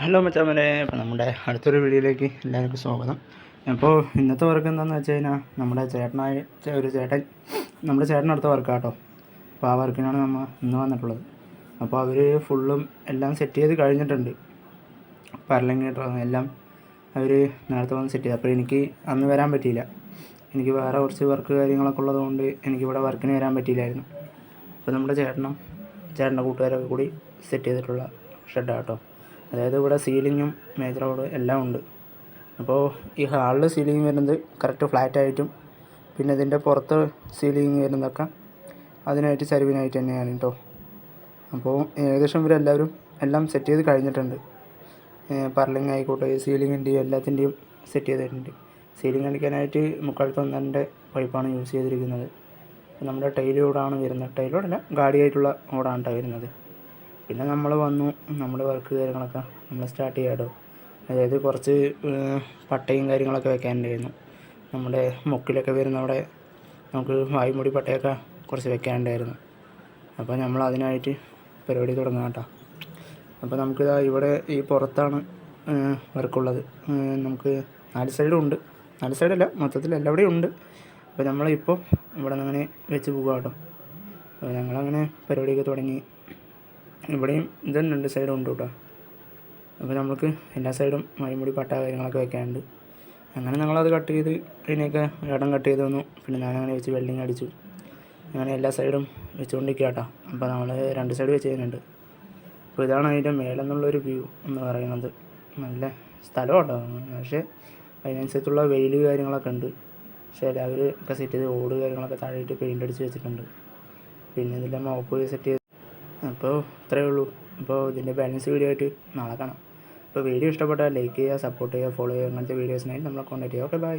Hello മച്ചാമരെ, അപ്പോൾ നമ്മുടെ അടുത്തൊരു വീഡിയോയിലേക്ക് എല്ലാവർക്കും സ്വാഗതം. അപ്പോൾ ഇന്നത്തെ വർക്ക് എന്താണെന്ന് വെച്ച് കഴിഞ്ഞാൽ നമ്മുടെ ചേട്ടൻ അടുത്ത വർക്കാട്ടോ. അപ്പോൾ ആ വർക്കിനാണ് നമ്മൾ ഇന്ന് വന്നിട്ടുള്ളത്. അപ്പോൾ അവർ ഫുള്ളും എല്ലാം സെറ്റ് ചെയ്ത് കഴിഞ്ഞിട്ടുണ്ട്. പരലിങ്ങേറ്റർ എല്ലാം അവർ നേരത്തെ വന്ന് സെറ്റ് ചെയ്തു. അപ്പോൾ എനിക്ക് അന്ന് വരാൻ പറ്റിയില്ല. എനിക്ക് വേറെ കുറച്ച് വർക്ക് കാര്യങ്ങളൊക്കെ ഉള്ളതുകൊണ്ട് എനിക്കിവിടെ വർക്കിന് വരാൻ പറ്റിയില്ലായിരുന്നു. അപ്പോൾ നമ്മുടെ ചേട്ടൻ്റെ കൂട്ടുകാരൊക്കെ കൂടി സെറ്റ് ചെയ്തിട്ടുള്ള ഷെഡാട്ടോ. അതായത് ഇവിടെ സീലിങ്ങും മേജർ റോഡ് എല്ലാം ഉണ്ട്. അപ്പോൾ ഈ ഹാളിൽ സീലിംഗ് വരുന്നത് കറക്റ്റ് ഫ്ലാറ്റായിട്ടും പിന്നെ ഇതിൻ്റെ പുറത്ത് സീലിംഗ് വരുന്നതൊക്കെ അതിനായിട്ട് ചരിവിനായിട്ട് തന്നെയാണ് കേട്ടോ. അപ്പോൾ ഏകദേശം ഇവരെല്ലാവരും എല്ലാം സെറ്റ് ചെയ്ത് കഴിഞ്ഞിട്ടുണ്ട്. പർലിങ് ആയിക്കോട്ടെ, സീലിങ്ങിൻ്റെയും എല്ലാത്തിൻ്റെയും സെറ്റ് ചെയ്തിട്ടുണ്ട്. സീലിംഗ് അടിക്കാനായിട്ട് 3/4 പൈപ്പാണ് യൂസ് ചെയ്തിരിക്കുന്നത്. നമ്മുടെ ടൈലോടാണ് വരുന്നത്. ടൈലോടല്ല, ഗാഡിയായിട്ടുള്ള ഓടാണ് കേട്ടോ വരുന്നത്. പിന്നെ നമ്മൾ വന്നു, നമ്മുടെ വർക്ക് കാര്യങ്ങളൊക്കെ നമ്മൾ സ്റ്റാർട്ട് ചെയ്യാട്ടോ. അതായത് കുറച്ച് പട്ടയും കാര്യങ്ങളൊക്കെ വെക്കാനുണ്ടായിരുന്നു. നമ്മുടെ മുക്കിലൊക്കെ വരുന്ന അവിടെ നമുക്ക് വായുമുടി പട്ടയൊക്കെ കുറച്ച് വെക്കാനുണ്ടായിരുന്നു. അപ്പോൾ നമ്മൾ അതിനായിട്ട് പരിപാടി തുടങ്ങാം കേട്ടോ. അപ്പോൾ നമുക്കിതാ ഇവിടെ ഈ പുറത്താണ് വർക്കുള്ളത്. നമുക്ക് 4 സൈഡും ഉണ്ട്. 4 സൈഡല്ല, മൊത്തത്തിൽ എല്ലാവിടെയും ഉണ്ട്. അപ്പോൾ നമ്മളിപ്പോൾ ഇവിടെ നിന്ന് അങ്ങനെ വെച്ച് പോകുക കേട്ടോ. അപ്പോൾ ഞങ്ങളങ്ങനെ പരിപാടിയൊക്കെ തുടങ്ങി. ഇവിടെയും ഇതന്നെ 2 സൈഡും ഉണ്ട് കേട്ടോ. അപ്പോൾ നമുക്ക് എല്ലാ സൈഡും മൈമുടി പട്ട കാര്യങ്ങളൊക്കെ വെക്കാനുണ്ട്. അങ്ങനെ ഞങ്ങളത് കട്ട് ചെയ്ത് അതിനെയൊക്കെ ഇടം കട്ട് ചെയ്ത് വന്നു. പിന്നെ ഞാനങ്ങനെ വെച്ച് വെൽഡിങ് അടിച്ചു. അങ്ങനെ എല്ലാ സൈഡും വെച്ചുകൊണ്ടിരിക്കുക കേട്ടോ. അപ്പോൾ നമ്മൾ 2 സൈഡ് വെച്ച് ചെയ്യുന്നുണ്ട്. അപ്പോൾ ഇതാണ് അതിൻ്റെ മേലെന്നുള്ളൊരു വ്യൂ എന്ന് പറയുന്നത്. നല്ല സ്ഥലം കേട്ടോ. പക്ഷേ അതിനനുസരിച്ചുള്ള വെയിൽ കാര്യങ്ങളൊക്കെ ഉണ്ട്. പക്ഷേ എല്ലാവരും ഒക്കെ സെറ്റ് ചെയ്ത് ഓട് കാര്യങ്ങളൊക്കെ താഴെയിട്ട് പെയിൻ്റ് അടിച്ച് വെച്ചിട്ടുണ്ട്. പിന്നെ ഇതിൻ്റെ മോപ്പ് സെറ്റ് ചെയ്ത്. അപ്പോൾ ഇത്രയേ ഉള്ളൂ. അപ്പോൾ ഇതിൻ്റെ ബാലൻസ് വീഡിയോ ആയിട്ട് നാളെ കാണാം. അപ്പോൾ വീഡിയോ ഇഷ്ടപ്പെട്ടാൽ ലൈക്ക് ചെയ്യുക, സപ്പോർട്ട് ചെയ്യുക, ഫോളോ ചെയ്യുക. അങ്ങനത്തെ വീഡിയോസിനായി നമ്മളെ കോൺടാക്ട് ചെയ്യുക. Okay, by.